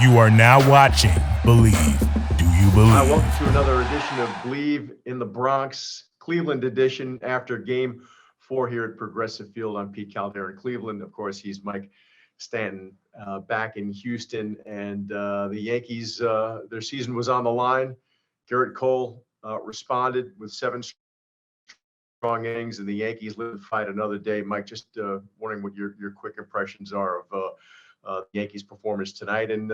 You are now watching Believe. Do you believe? Hi, welcome to another edition of Believe in the Bronx, Cleveland edition after Game 4 here at Progressive Field. I'm Pete Caldera in Cleveland. Of course, he's Mike Stanton back in Houston. And the Yankees, their season was on the line. Garrett Cole responded with 7 strong innings, and the Yankees live to fight another day. Mike, just wondering what your quick impressions are of the Yankees' performance tonight and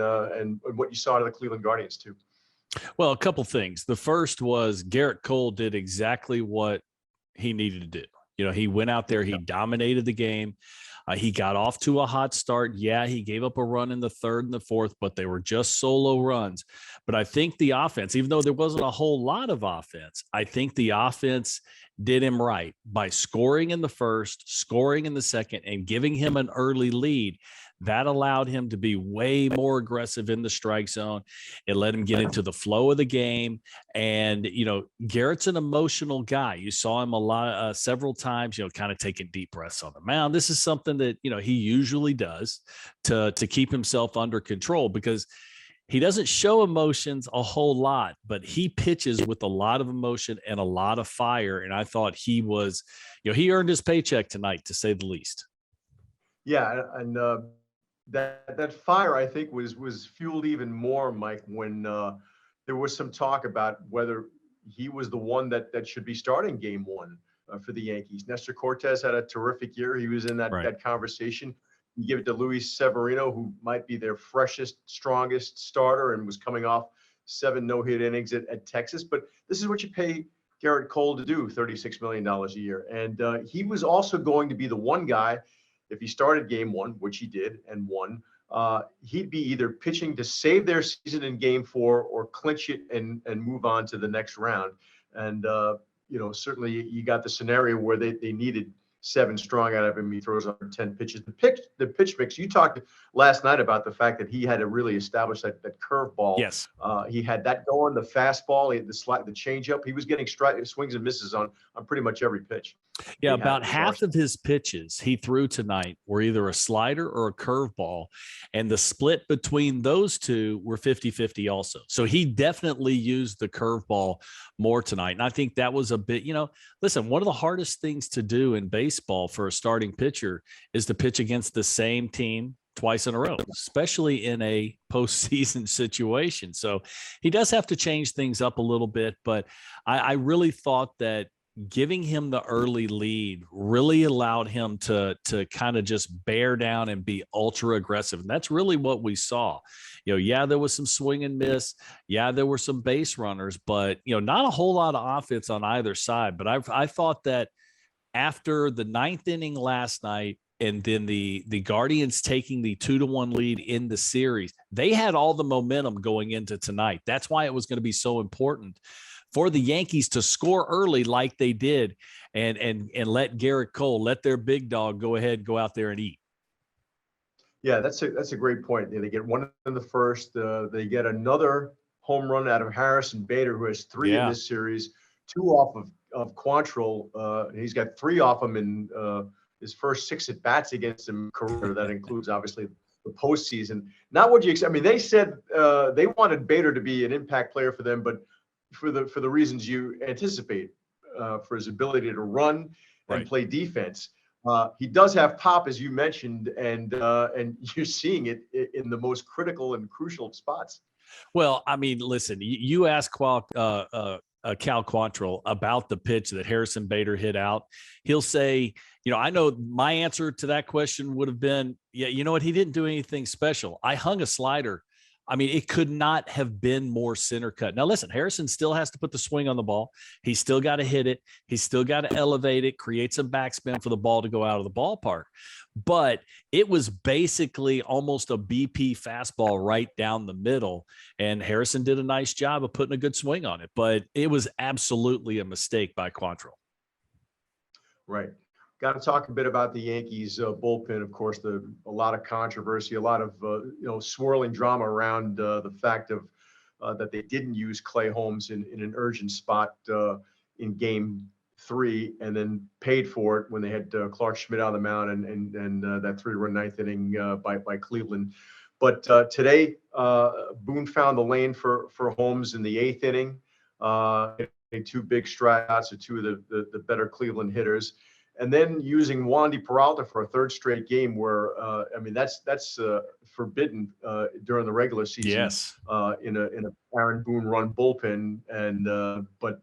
what you saw out of the Cleveland Guardians, too. Well, a couple things. The first was Garrett Cole did exactly what he needed to do. You know, he went out there, he dominated the game. He got off to a hot start. Yeah, he gave up a run in the third and the fourth, but they were just solo runs. But I think the offense, even though there wasn't a whole lot of offense, I think the offense did him right by scoring in the first, scoring in the second, and giving him an early lead. That allowed him to be way more aggressive in the strike zone. It let him get into the flow of the game. And, you know, Garrett's an emotional guy. You saw him several times, you know, kind of taking deep breaths on the mound. This is something that, you know, he usually does to keep himself under control, because he doesn't show emotions a whole lot, but he pitches with a lot of emotion and a lot of fire. And I thought he was, you know, he earned his paycheck tonight, to say the least. Yeah, and that fire, I think, was fueled even more, Mike, when there was some talk about whether he was the one that should be starting Game 1 for the Yankees. Nestor Cortes had a terrific year. He was in that conversation. You give it to Luis Severino, who might be their freshest, strongest starter, and was coming off 7 no-hit innings at Texas. But this is what you pay Garrett Cole to do, $36 million a year. And he was also going to be the one guy, if he started Game 1, which he did and won, he'd be either pitching to save their season in Game 4 or clinch it and move on to the next round. And, you know, certainly you got the scenario where they needed 7 strong out of him. He throws 110 pitches. The pitch mix, you talked last night about the fact that he had to really establish that curveball. Yes. He had that going, the fastball, the changeup. He was getting swings and misses on pretty much every pitch. Yeah, about half of his pitches he threw tonight were either a slider or a curveball, and the split between those two were 50-50 also. So he definitely used the curveball more tonight, and I think that was a bit, you know, listen, one of the hardest things to do in baseball for a starting pitcher is to pitch against the same team twice in a row, especially in a postseason situation. So he does have to change things up a little bit, but I really thought that giving him the early lead really allowed him to kind of just bear down and be ultra aggressive. And that's really what we saw. You know, yeah, there was some swing and miss. Yeah, there were some base runners, but, you know, not a whole lot of offense on either side. But I thought that after the 9th inning last night, and then the Guardians taking the 2-1 lead in the series, they had all the momentum going into tonight. That's why it was going to be so important for the Yankees to score early like they did and let Garrett Cole, let their big dog go out there and eat. Yeah, that's a great point. They get 1 in the first. They get another home run out of Harrison Bader, who has 3 in this series, 2 off of Quantrill. He's got 3 off him in his first 6 at-bats against him career. That includes, obviously, the postseason. Not what you expect. I mean, they said they wanted Bader to be an impact player for them, but for the reasons you anticipate, for his ability to run and play defense. He does have pop, as you mentioned, and you're seeing it in the most critical and crucial spots. Well, I mean, listen, you ask Cal Quantrill about the pitch that Harrison Bader hit out. He'll say, you know, I know my answer to that question would have been, yeah, you know what? He didn't do anything special. I hung a slider. I mean, it could not have been more center cut. Now, listen, Harrison still has to put the swing on the ball. He's still got to hit it. He's still got to elevate it, create some backspin for the ball to go out of the ballpark. But it was basically almost a BP fastball right down the middle. And Harrison did a nice job of putting a good swing on it. But it was absolutely a mistake by Quantrill. Right. Got to talk a bit about the Yankees bullpen. Of course, a lot of controversy, a lot of swirling drama around the fact of that they didn't use Clay Holmes in an urgent spot in Game 3, and then paid for it when they had Clark Schmidt on the mound and that 3-run 9th inning by Cleveland. But today, Boone found the lane for Holmes in the 8th inning. Hitting 2 big strikeouts to 2 of the better Cleveland hitters, and then using Wandy Peralta for a 3rd straight game where that's forbidden during the regular season. Yes. In a Aaron Boone run bullpen, and but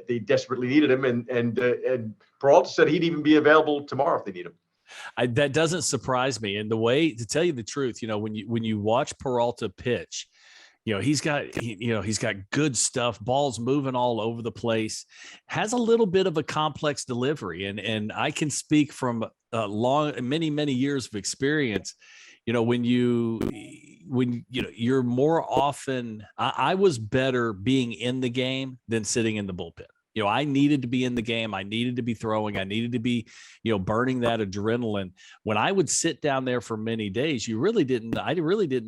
they desperately needed him, and Peralta said he'd even be available tomorrow if they need him. That doesn't surprise me. And the way, to tell you the truth, when you watch Peralta pitch, he's got good stuff, balls moving all over the place, has a little bit of a complex delivery. And I can speak from many years of experience. When you're more often, I was better being in the game than sitting in the bullpen. I needed to be in the game. I needed to be throwing. I needed to be, burning that adrenaline. When I would sit down there for many days, I really didn't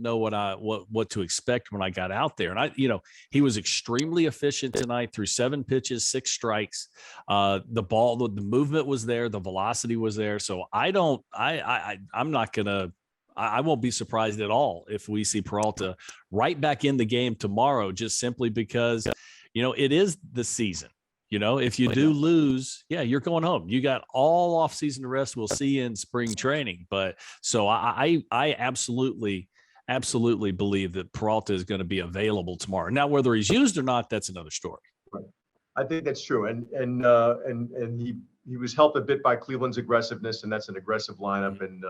know what to expect when I got out there. And he was extremely efficient tonight through 7 pitches, 6 strikes. The movement was there. The velocity was there. So I won't be surprised at all if we see Peralta right back in the game tomorrow, just simply because, it is the season. If you do lose, you're going home. You got all off season to rest. We'll see you in spring training. But so I absolutely believe that Peralta is going to be available tomorrow. Now, whether he's used or not, that's another story. Right. I think that's true. And he was helped a bit by Cleveland's aggressiveness, and that's an aggressive lineup, and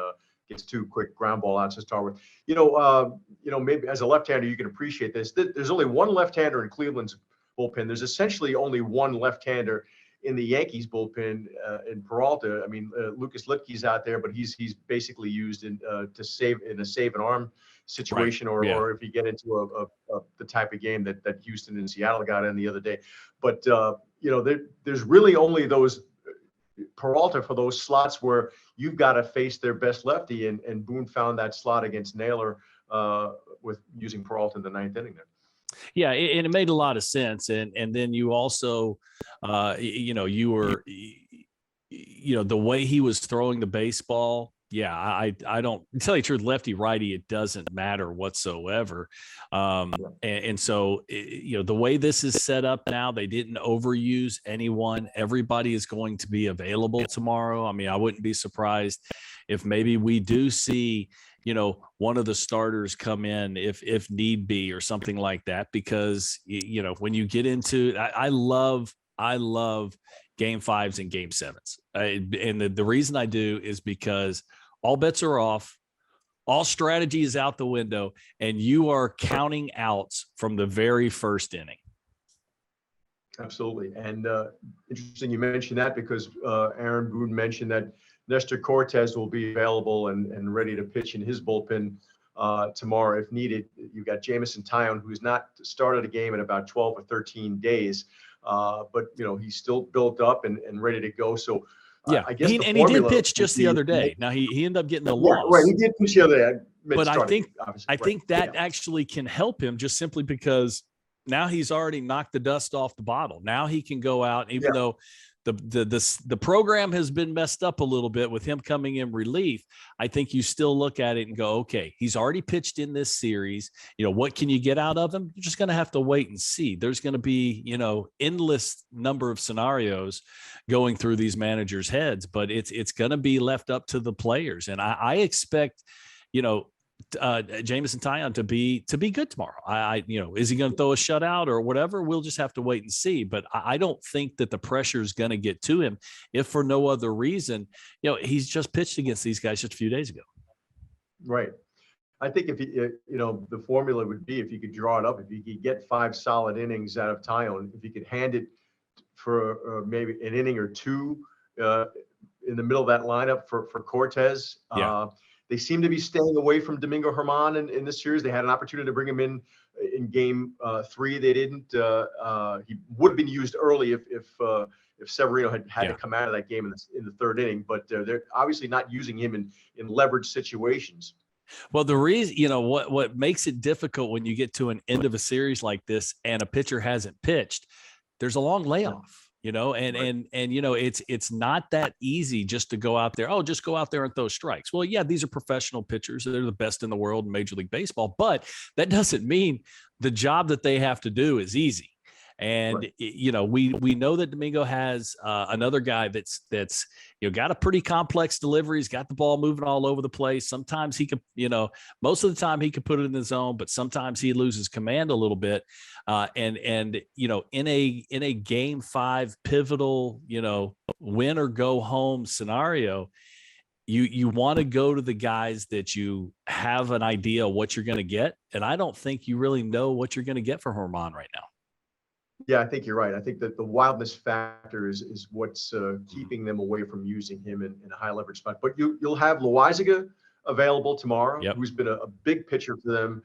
gets 2 quick ground ball outs to start with. Maybe as a left-hander, you can appreciate this. There's only one left-hander in Cleveland's bullpen. There's essentially only one left-hander in the Yankees bullpen in Peralta. I mean, Lucas Lipke's out there, but he's basically used to save in a save and arm situation, right. or if you get into the type of game that Houston and Seattle got in the other day. But there's really only those Peralta for those slots where you've got to face their best lefty, and Boone found that slot against Naylor with using Peralta in the 9th inning there. Yeah, and it made a lot of sense. And then you also, you were, the way he was throwing the baseball. Yeah, I don't, to tell you the truth, lefty, righty, it doesn't matter whatsoever. And so, the way this is set up now, they didn't overuse anyone. Everybody is going to be available tomorrow. I mean, I wouldn't be surprised if maybe we do see, one of the starters come in if need be or something like that, because, when you get into, I love game 5s and game 7s. And the reason I do is because all bets are off. All strategy is out the window, and you are counting outs from the very first inning. Absolutely. And interesting you mentioned that, because Aaron Boone mentioned that Nestor Cortes will be available and ready to pitch in his bullpen tomorrow if needed. You've got Jamison Tyone, who's not started a game in about 12 or 13 days, but he's still built up and ready to go. So I guess he did pitch just the other day. Now he ended up getting the loss. Right, he did pitch the other day. But I think that actually can help him, just simply because now he's already knocked the dust off the bottle. Now he can go out, even though the program has been messed up a little bit with him coming in relief. I think you still look at it and go, okay, he's already pitched in this series. What can you get out of him? You're just going to have to wait and see. There's going to be, endless number of scenarios going through these managers' heads, but it's going to be left up to the players. And I expect, Jamison Tyone to be good tomorrow. Is he going to throw a shutout or whatever? We'll just have to wait and see. But I don't think that the pressure is going to get to him, if for no other reason. He's just pitched against these guys just a few days ago. Right. I think if the formula would be, if you could draw it up, if you could get 5 solid innings out of Tyone, if you could hand it for maybe an inning or 2 in the middle of that lineup for Cortes. They seem to be staying away from Domingo Germán in this series. They had an opportunity to bring him in game 3. They didn't. He would have been used early if Severino had to come out of that game in the 3rd inning. But they're obviously not using him in leverage situations. Well, the reason, what makes it difficult when you get to an end of a series like this and a pitcher hasn't pitched, there's a long layoff. and it's not that easy just to go out there. Oh, just go out there and throw strikes. Well, yeah, these are professional pitchers. They're the best in the world in Major League Baseball, but that doesn't mean the job that they have to do is easy. And Right. we know that Domingo has another guy that's got a pretty complex delivery. He's got the ball moving all over the place. Sometimes he could, most of the time he could put it in the zone, but sometimes he loses command a little bit. And in a Game 5 pivotal, win or go home scenario, you want to go to the guys that you have an idea what you're going to get. And I don't think you really know what you're going to get from Herman right now. Yeah, I think you're right. I think that the wildness factor is what's keeping them away from using him in a high leverage spot. But you'll have Loizaga available tomorrow, Yep. who's been a big pitcher for them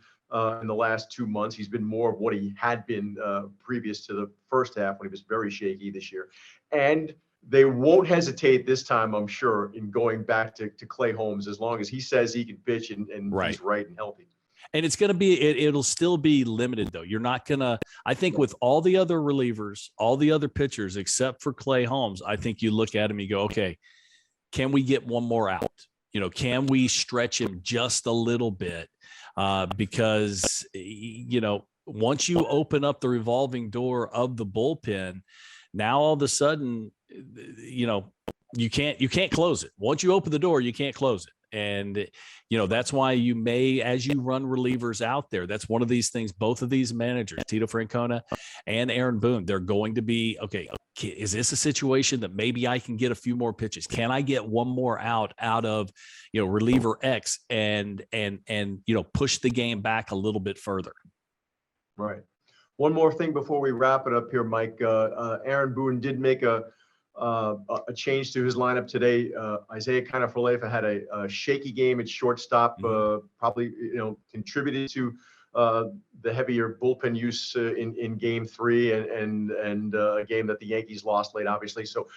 in the last 2 months. He's been more of what he had been previous to the first half when he was very shaky this year. And they won't hesitate this time, I'm sure, in going back to Clay Holmes as long as he says he can pitch and he's right and healthy. And it's going to be, it'll still be limited though. You're not going to, I think with all the other relievers, all the other pitchers, except for Clay Holmes, I think you look at him, you go, okay, can we get one more out? Can we stretch him just a little bit? Because, once you open up the revolving door of the bullpen, now all of a sudden, you can't close it. Once you open the door, you can't close it. And, that's why you may, as you run relievers out there, that's one of these things, both of these managers, Tito Francona and Aaron Boone, they're going to be, okay, is this a situation that maybe I can get a few more pitches? Can I get one more out of, reliever X and push the game back a little bit further? Right. One more thing before we wrap it up here, Mike. Aaron Boone did make a change to his lineup today. Isaiah Kiner-Falefa had a shaky game at shortstop, probably contributed to the heavier bullpen use in Game 3 and a game that the Yankees lost late, obviously. So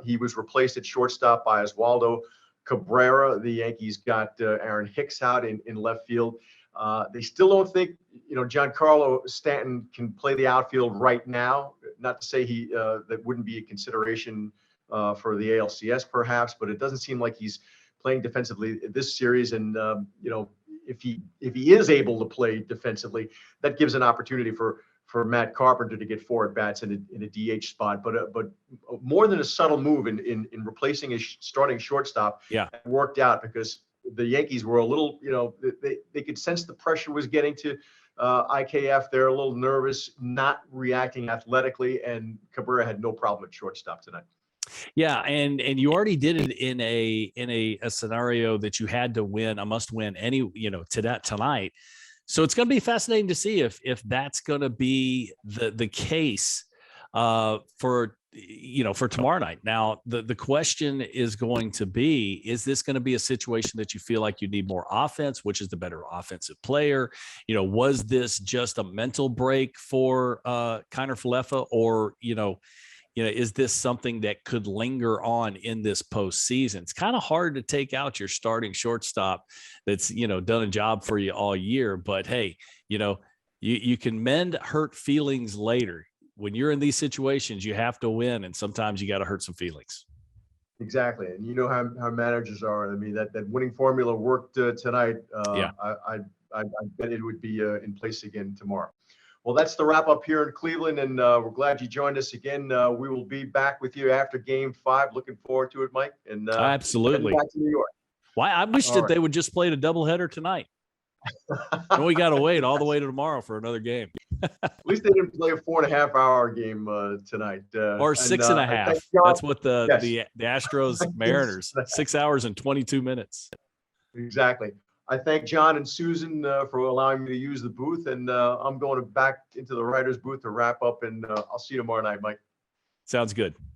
he was replaced at shortstop by Oswaldo Cabrera. The Yankees got Aaron Hicks out in left field. They still don't think, Giancarlo Stanton can play the outfield right now. Not to say that wouldn't be a consideration for the ALCS perhaps, but it doesn't seem like he's playing defensively this series. And, if he is able to play defensively, that gives an opportunity for Matt Carpenter to get 4 at-bats in a DH spot. But more than a subtle move in replacing his starting shortstop, it worked out because the Yankees were a little, they could sense the pressure was getting to IKF. They're a little nervous, not reacting athletically, and Cabrera had no problem at shortstop tonight. Yeah, and you already did it in a scenario that you had to win, a must win tonight. So it's going to be fascinating to see if that's going to be the case for tomorrow night. Now, the question is going to be, is this going to be a situation that you feel like you need more offense, which is the better offensive player? Was this just a mental break for Kiner-Falefa, or, is this something that could linger on in this postseason? It's kind of hard to take out your starting shortstop that's, done a job for you all year, but hey, you can mend hurt feelings later. When you're in these situations, you have to win, and sometimes you got to hurt some feelings. Exactly, and you know how managers are. I mean, that winning formula worked tonight. I bet it would be in place again tomorrow. Well, that's the wrap up here in Cleveland, and we're glad you joined us again. We will be back with you after Game 5. Looking forward to it, Mike. And absolutely. Back to New York. Why? I wish that they would just play a doubleheader tonight. And we got to wait all the way to tomorrow for another game. At least they didn't play a 4.5-hour game tonight. Or 6.5. That's what the Astros Mariners, 6 hours and 22 minutes. Exactly. I thank John and Susan for allowing me to use the booth, and I'm going back into the writer's booth to wrap up, and I'll see you tomorrow night, Mike. Sounds good.